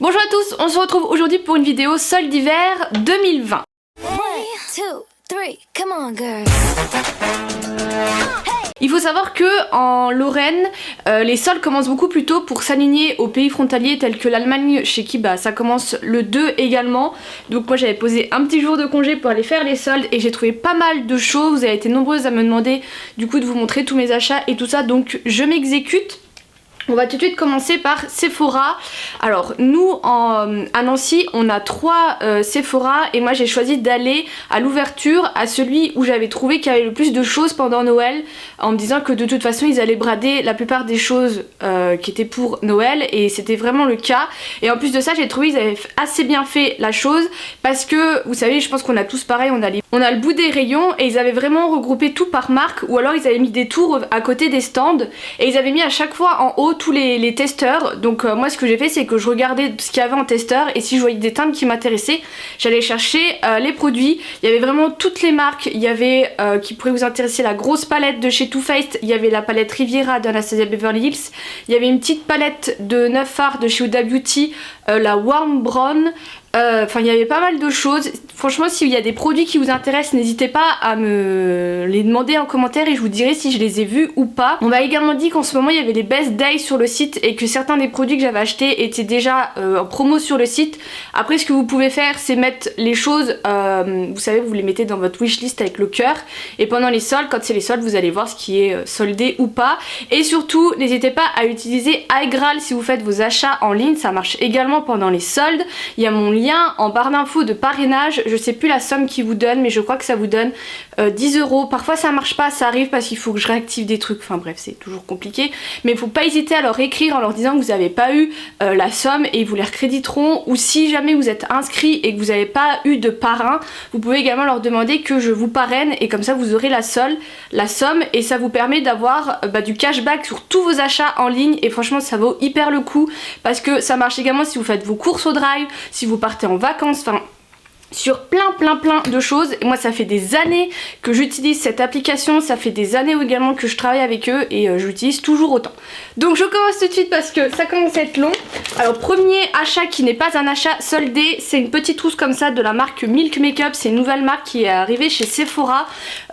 Bonjour à tous, on se retrouve aujourd'hui pour une vidéo solde d'hiver 2020. Il faut savoir que en Lorraine, les soldes commencent beaucoup plus tôt pour s'aligner aux pays frontaliers tels que l'Allemagne, chez qui ça commence le 2 également. Donc moi j'avais posé un petit jour de congé pour aller faire les soldes et j'ai trouvé pas mal de choses. Vous avez été nombreuses à me demander du coup de vous montrer tous mes achats et tout ça, donc je m'exécute. On va tout de suite commencer par Sephora. Alors nous à Nancy on a 3 Sephora et moi j'ai choisi d'aller à l'ouverture à celui où j'avais trouvé qu'il y avait le plus de choses pendant Noël, en me disant que de toute façon ils allaient brader la plupart des choses qui étaient pour Noël, et c'était vraiment le cas. Et en plus de ça j'ai trouvé qu'ils avaient assez bien fait la chose, parce que vous savez, je pense qu'on a tous pareil, on a le bout des rayons et ils avaient vraiment regroupé tout par marque, ou alors ils avaient mis des tours à côté des stands et ils avaient mis à chaque fois en haut tous les testeurs. Donc moi ce que j'ai fait c'est que je regardais ce qu'il y avait en testeur, et si je voyais des teintes qui m'intéressaient, j'allais chercher les produits. Il y avait vraiment toutes les marques, il y avait qui pourraient vous intéresser, la grosse palette de chez Too Faced, il y avait la palette Riviera d'Anastasia Beverly Hills, il y avait une petite palette de 9 fards de chez Huda Beauty, la Warm Brown. Enfin il y avait pas mal de choses. Franchement s'il y a des produits qui vous intéressent, n'hésitez pas à me les demander en commentaire et je vous dirai si je les ai vus ou pas. On m'a également dit qu'en ce moment il y avait les best days sur le site et que certains des produits que j'avais achetés étaient déjà en promo sur le site. Après ce que vous pouvez faire c'est mettre les choses, vous savez, vous les mettez dans votre wishlist avec le cœur, et pendant les soldes, quand c'est les soldes, vous allez voir ce qui est soldé ou pas. Et surtout n'hésitez pas à utiliser iGraal si vous faites vos achats en ligne, ça marche également pendant les soldes. Il y a mon lien en barre d'infos de parrainage, je sais plus la somme qu'ils vous donne mais je crois que ça vous donne 10 €. Parfois ça marche pas, ça arrive parce qu'il faut que je réactive des trucs, enfin bref c'est toujours compliqué, mais il faut pas hésiter à leur écrire en leur disant que vous n'avez pas eu la somme et ils vous les recréditeront. Ou si jamais vous êtes inscrit et que vous n'avez pas eu de parrain, vous pouvez également leur demander que je vous parraine et comme ça vous aurez la somme, et ça vous permet d'avoir du cashback sur tous vos achats en ligne. Et franchement ça vaut hyper le coup parce que ça marche également si vous faites vos courses au drive, si vous partez en vacances, enfin sur plein de choses. Et moi ça fait des années que j'utilise cette application, ça fait des années également que je travaille avec eux et je l'utilise toujours autant. Donc je commence tout de suite parce que ça commence à être long. Alors premier achat qui n'est pas un achat soldé, c'est une petite trousse comme ça de la marque Milk Makeup. C'est une nouvelle marque qui est arrivée chez Sephora.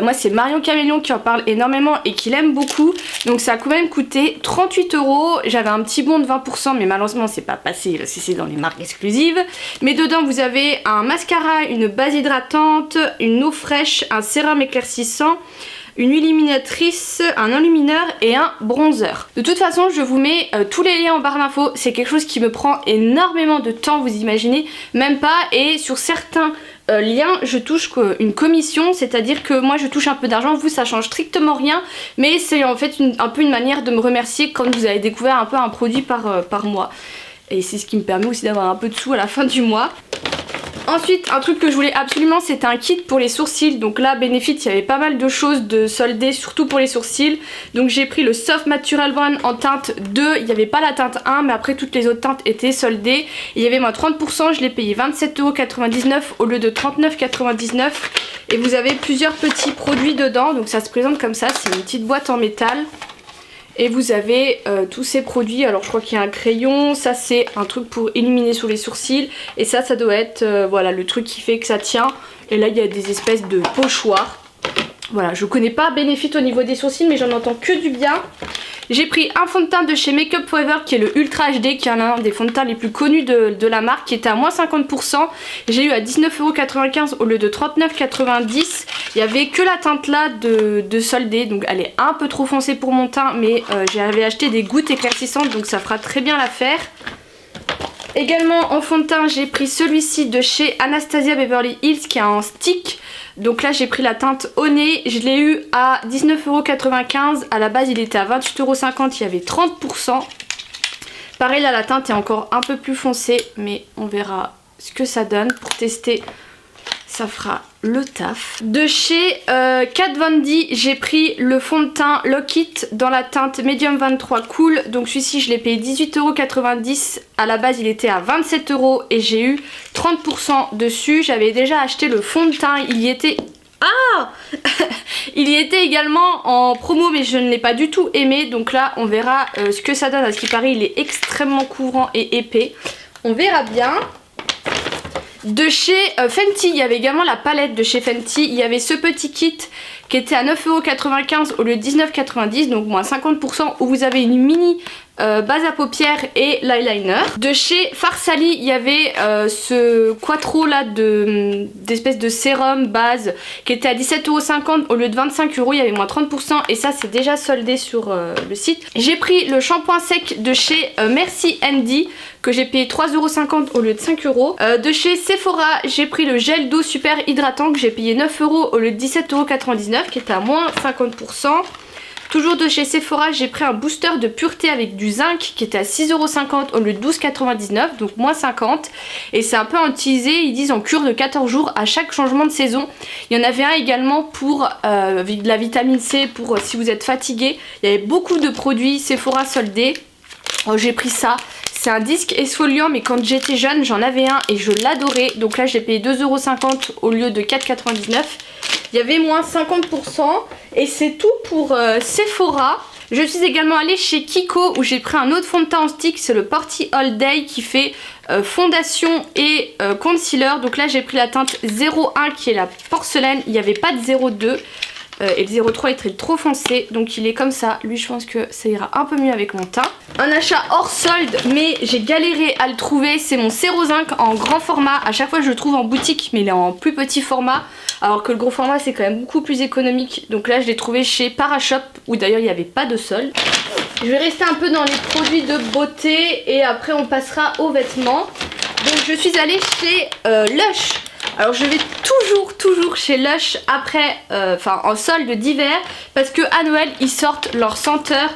Moi c'est Marion Caméléon qui en parle énormément et qui l'aime beaucoup. Donc ça a quand même coûté 38 €. J'avais un petit bon de 20% mais malheureusement c'est pas passé, c'est dans les marques exclusives. Mais dedans vous avez un mascara, une base hydratante, une eau fraîche, un sérum éclaircissant, une illuminatrice, un enlumineur et un bronzer. De toute façon je vous mets tous les liens en barre d'infos. C'est quelque chose qui me prend énormément de temps, vous imaginez même pas, et sur certains liens je touche une commission, c'est-à-dire que moi je touche un peu d'argent, vous ça change strictement rien, mais c'est en fait un peu une manière de me remercier quand vous avez découvert un peu un produit par mois, et c'est ce qui me permet aussi d'avoir un peu de sous à la fin du mois. Ensuite, un truc que je voulais absolument, c'était un kit pour les sourcils. Donc là, Benefit, il y avait pas mal de choses de soldées, surtout pour les sourcils. Donc j'ai pris le Soft Natural One en teinte 2. Il n'y avait pas la teinte 1, mais après toutes les autres teintes étaient soldées. Il y avait moins 30%, je l'ai payé 27,99 € au lieu de 39,99 €. Et vous avez plusieurs petits produits dedans. Donc ça se présente comme ça, c'est une petite boîte en métal. Et vous avez tous ces produits. Alors je crois qu'il y a un crayon, ça c'est un truc pour illuminer sur les sourcils, et ça doit être voilà le truc qui fait que ça tient. Et là il y a des espèces de pochoirs. Voilà, je connais pas Benefit au niveau des sourcils mais j'en entends que du bien. J'ai pris un fond de teint de chez Make Up For Ever qui est le Ultra HD, qui est l'un des fonds de teint les plus connus de la marque, qui était à moins 50%. J'ai eu à 19,95 € au lieu de 39,90 €. Il y avait que la teinte là de soldé, donc elle est un peu trop foncée pour mon teint, mais j'avais acheté des gouttes éclaircissantes donc ça fera très bien l'affaire. Également en fond de teint j'ai pris celui-ci de chez Anastasia Beverly Hills qui est en stick. Donc là j'ai pris la teinte au nez, je l'ai eu à 19,95 €, à la base il était à 28,50 €, il y avait 30%. Pareil là la teinte est encore un peu plus foncée mais on verra ce que ça donne. Pour tester ça fera le taf. De chez Kat Von D, j'ai pris le fond de teint Lock It dans la teinte Medium 23 Cool. Donc celui-ci je l'ai payé 18,90 €. À la base il était à 27 € et j'ai eu 30% dessus. J'avais déjà acheté le fond de teint, il y était... Ah il y était également en promo mais je ne l'ai pas du tout aimé. Donc là on verra ce que ça donne. À ce qui paraît il est extrêmement couvrant et épais. On verra bien. De chez Fenty, il y avait également la palette de chez Fenty. Il y avait ce petit kit qui était à 9,95€ au lieu de 19,90€, donc moins 50%, où vous avez une mini base à paupières et l'eyeliner. De chez Farsali, il y avait ce quattro là d'espèce de sérum base qui était à 17,50€ au lieu de 25€, il y avait moins 30% et ça c'est déjà soldé sur le site. J'ai pris le shampoing sec de chez Merci Andy que j'ai payé 3,50€ au lieu de 5€. De chez Sephora, j'ai pris le gel d'eau super hydratant que j'ai payé 9€ au lieu de 17,99€ qui était à moins 50%. Toujours de chez Sephora, j'ai pris un booster de pureté avec du zinc qui était à 6,50€ au lieu de 12,99€, donc moins 50. Et c'est un peu utilisé, ils disent en cure de 14 jours à chaque changement de saison. Il y en avait un également pour de la vitamine C, pour si vous êtes fatigué. Il y avait beaucoup de produits Sephora soldés. Oh, j'ai pris ça. C'est un disque exfoliant, mais quand j'étais jeune, j'en avais un et je l'adorais. Donc là, je l'ai payé 2,50€ au lieu de 4,99€. Il y avait moins 50% et c'est tout pour Sephora. Je suis également allée chez Kiko où j'ai pris un autre fond de teint en stick, c'est le Porty All Day qui fait fondation et concealer. Donc là j'ai pris la teinte 01 qui est la porcelaine, il n'y avait pas de 02. Et le 03 est trop foncé, donc il est comme ça. Lui je pense que ça ira un peu mieux avec mon teint. Un achat hors solde, mais j'ai galéré à le trouver. C'est mon 05 en grand format. À chaque fois je le trouve en boutique, mais il est en plus petit format, alors que le gros format c'est quand même beaucoup plus économique. Donc là je l'ai trouvé chez Parashop, où d'ailleurs il n'y avait pas de solde. Je vais rester un peu dans les produits de beauté et après on passera aux vêtements. Donc je suis allée chez Lush. Alors je vais toujours chez Lush après, en solde d'hiver, parce que à Noël ils sortent leur senteur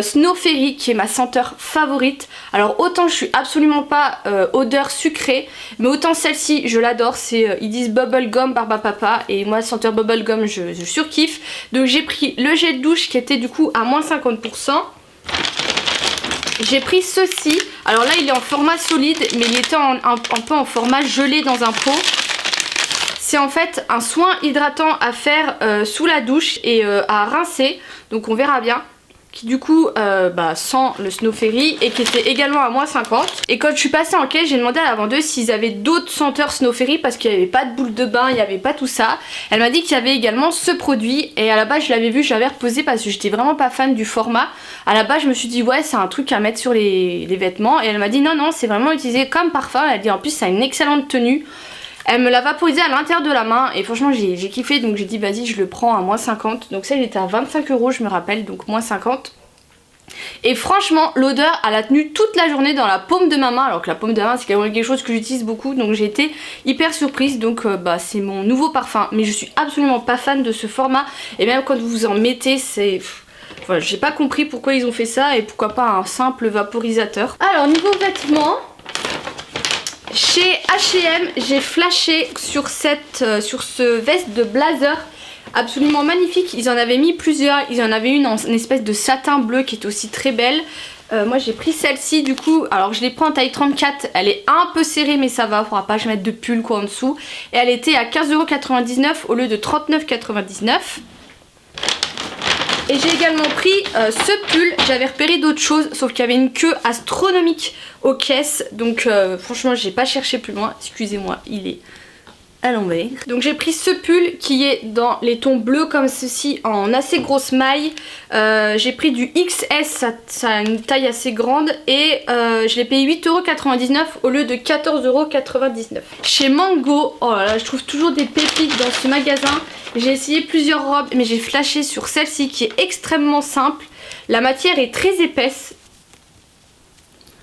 Snow Fairy qui est ma senteur favorite. Alors autant je suis absolument pas odeur sucrée, mais autant celle-ci je l'adore. C'est ils disent bubblegum Barbapapa et moi senteur bubblegum je surkiffe. Donc j'ai pris le gel douche qui était du coup à moins 50%. J'ai pris ceci. Alors là il est en format solide, mais il était un peu en format gelé dans un pot. C'est en fait un soin hydratant à faire sous la douche et à rincer. Donc on verra bien. Qui du coup sent le Snow Fairy et qui était également à moins 50. Et quand je suis passée en caisse, j'ai demandé à la vendeuse s'ils avaient d'autres senteurs Snow Fairy parce qu'il n'y avait pas de boule de bain, il n'y avait pas tout ça. Elle m'a dit qu'il y avait également ce produit et à la base je l'avais vu, je l'avais reposé parce que j'étais vraiment pas fan du format. À la base je me suis dit ouais c'est un truc à mettre sur les vêtements et elle m'a dit non c'est vraiment utilisé comme parfum. Elle a dit en plus ça a une excellente tenue. Elle me l'a vaporisé à l'intérieur de la main et franchement j'ai kiffé, donc j'ai dit vas-y je le prends à moins 50. Donc ça il était à 25€ je me rappelle, donc moins 50. Et franchement l'odeur elle a tenu toute la journée dans la paume de ma main, alors que la paume de ma main c'est quand même quelque chose que j'utilise beaucoup, donc j'ai été hyper surprise. Donc c'est mon nouveau parfum, mais je suis absolument pas fan de ce format et même quand vous en mettez c'est... Voilà, j'ai pas compris pourquoi ils ont fait ça et pourquoi pas un simple vaporisateur. Alors niveau vêtements, chez H&M, j'ai flashé sur ce veste de blazer absolument magnifique. Ils en avaient mis plusieurs. Ils en avaient une en espèce de satin bleu qui est aussi très belle. Moi j'ai pris celle-ci du coup. Alors je l'ai pris en taille 34. Elle est un peu serrée mais ça va. Faudra pas que je mette de pull quoi en dessous. Et elle était à 15,99€ au lieu de 39,99€. Et j'ai également pris ce pull, j'avais repéré d'autres choses, sauf qu'il y avait une queue astronomique aux caisses. Donc franchement j'ai pas cherché plus loin, excusez-moi, il est à l'envers. Donc j'ai pris ce pull qui est dans les tons bleus comme ceci en assez grosse maille. J'ai pris du XS, ça a une taille assez grande et je l'ai payé 8,99€ au lieu de 14,99€. Chez Mango, oh là là, je trouve toujours des pépites dans ce magasin. J'ai essayé plusieurs robes mais j'ai flashé sur celle-ci qui est extrêmement simple. La matière est très épaisse.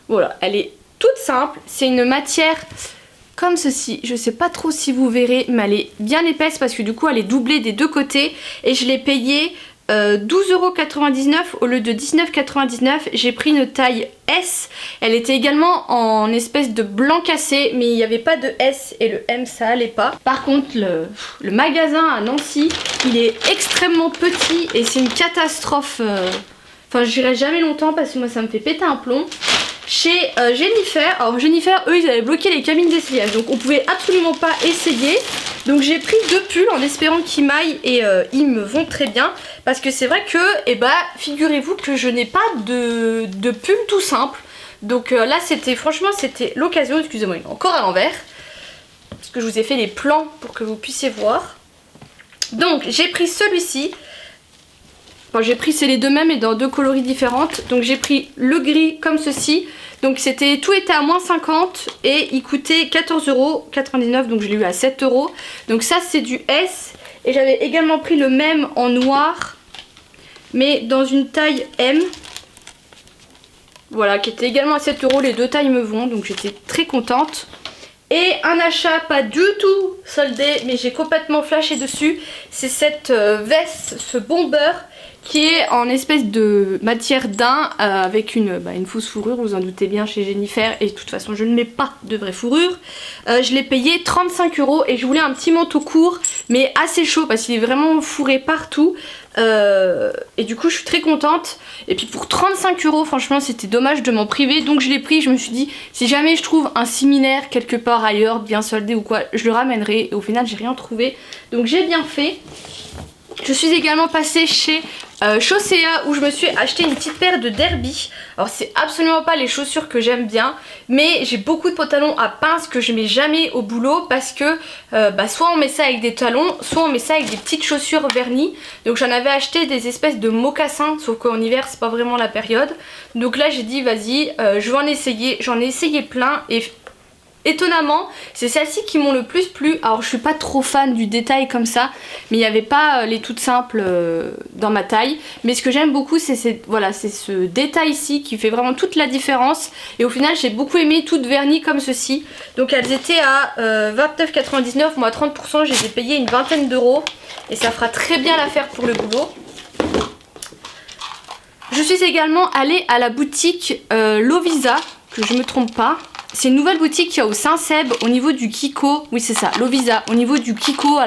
Voilà, elle est toute simple. C'est une matière comme ceci. Je sais pas trop si vous verrez mais elle est bien épaisse parce que du coup elle est doublée des deux côtés. Et je l'ai payée 12,99€ au lieu de 19,99€. J'ai pris une taille S. Elle était également en espèce de blanc cassé mais il n'y avait pas de S et le M ça allait pas. Par contre le magasin à Nancy il est extrêmement petit et c'est une catastrophe. Enfin j'irai jamais longtemps parce que moi ça me fait péter un plomb. Chez Jennifer, alors Jennifer eux ils avaient bloqué les cabines d'essayage donc on pouvait absolument pas essayer. Donc j'ai pris deux pulls en espérant qu'ils m'aillent et ils me vont très bien. Parce que c'est vrai que, figurez-vous que je n'ai pas de pull tout simple. Donc là c'était franchement c'était l'occasion, excusez-moi il est encore à l'envers. Parce que je vous ai fait les plans pour que vous puissiez voir. Donc j'ai pris celui-ci. Enfin j'ai pris c'est les deux mêmes mais dans deux coloris différentes. Donc j'ai pris le gris comme ceci. Donc tout était à moins 50 et il coûtait 14,99 €. Donc je l'ai eu à 7 €. Donc ça c'est du S. Et j'avais également pris le même en noir. Mais dans une taille M. Voilà, qui était également à 7 €. Les deux tailles me vont. Donc j'étais très contente. Et un achat pas du tout soldé, mais j'ai complètement flashé dessus. C'est cette veste, ce bomber, qui est en espèce de matière daim avec une fausse fourrure, vous en doutez bien chez Jennifer. Et de toute façon, je ne mets pas de vraie fourrure. Je l'ai payé 35 € et je voulais un petit manteau court, mais assez chaud parce qu'il est vraiment fourré partout. Et du coup je suis très contente. Et puis pour 35 € franchement c'était dommage de m'en priver. Donc je l'ai pris, je me suis dit si jamais je trouve un similaire quelque part ailleurs bien soldé ou quoi, je le ramènerai. Et au final j'ai rien trouvé. Donc j'ai bien fait. Je suis également passée chez Chaussea où je me suis acheté une petite paire de derby. Alors c'est absolument pas les chaussures que j'aime bien, mais j'ai beaucoup de pantalons à pince que je mets jamais au boulot parce que soit on met ça avec des talons, soit on met ça avec des petites chaussures vernies. Donc j'en avais acheté des espèces de mocassins, sauf qu'en hiver c'est pas vraiment la période. Donc là j'ai dit vas-y je vais en essayer, j'en ai essayé plein et étonnamment, c'est celles-ci qui m'ont le plus plu. Alors je suis pas trop fan du détail comme ça, mais il n'y avait pas les toutes simples dans ma taille. Mais ce que j'aime beaucoup c'est ce détail-ci qui fait vraiment toute la différence. Et au final j'ai beaucoup aimé toutes vernies comme ceci. Donc elles étaient à 29,99, moi à 30%, je les ai payées une vingtaine d'euros. Et ça fera très bien l'affaire pour le boulot. Je suis également allée à la boutique Lovisa, que je me trompe pas. C'est une nouvelle boutique qu'il y a au Saint-Seb au niveau du Kiko. Oui c'est ça, Lovisa. Au niveau du Kiko, à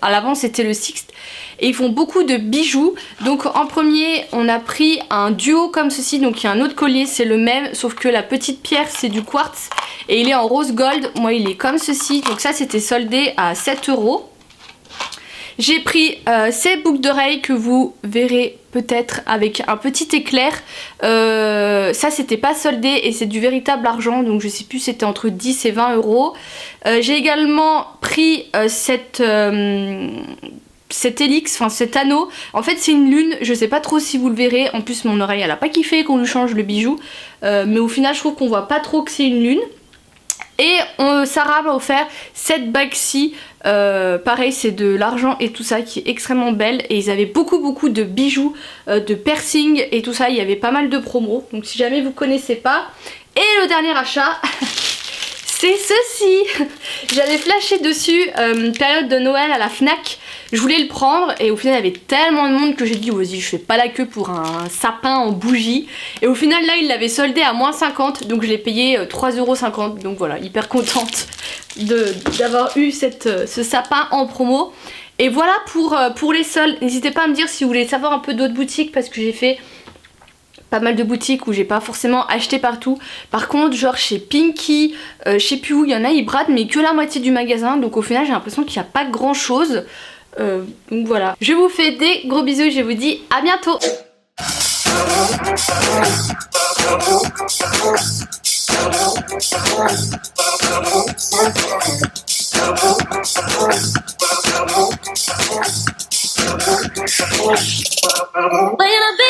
l'avant c'était le Sixte. Et ils font beaucoup de bijoux. Donc en premier on a pris un duo comme ceci. Donc il y a un autre collier, c'est le même. Sauf que la petite pierre c'est du quartz. Et il est en rose gold. Moi il est comme ceci. Donc ça c'était soldé à 7 €. J'ai pris ces boucles d'oreilles que vous verrez peut-être avec un petit éclair. Ça c'était pas soldé et c'est du véritable argent. Donc je sais plus, c'était entre 10 et 20 €. J'ai également pris cet hélix, enfin cet anneau. En fait c'est une lune, je sais pas trop si vous le verrez. En plus mon oreille elle a pas kiffé qu'on lui change le bijou. Mais au final je trouve qu'on voit pas trop que c'est une lune. Et Sarah m'a offert cette bague-ci, pareil c'est de l'argent et tout ça qui est extrêmement belle. Et ils avaient beaucoup de bijoux, de piercing et tout ça, il y avait pas mal de promos. Donc si jamais vous connaissez pas. Et le dernier achat, c'est ceci. J'avais flashé dessus, période de Noël à la Fnac. Je voulais le prendre et au final il y avait tellement de monde que j'ai dit vas-y je fais pas la queue pour un sapin en bougie. Et au final là il l'avait soldé à moins 50, donc je l'ai payé 3,50 €. Donc voilà, hyper contente d'avoir eu ce sapin en promo. Et voilà pour les soldes. N'hésitez pas à me dire si vous voulez savoir un peu d'autres boutiques parce que j'ai fait pas mal de boutiques où j'ai pas forcément acheté partout. Par contre genre chez Pinky, je sais plus où, il y en a ils bradent mais que la moitié du magasin. Donc au final j'ai l'impression qu'il n'y a pas grand chose. Donc voilà, je vous fais des gros bisous et je vous dis à bientôt. When I be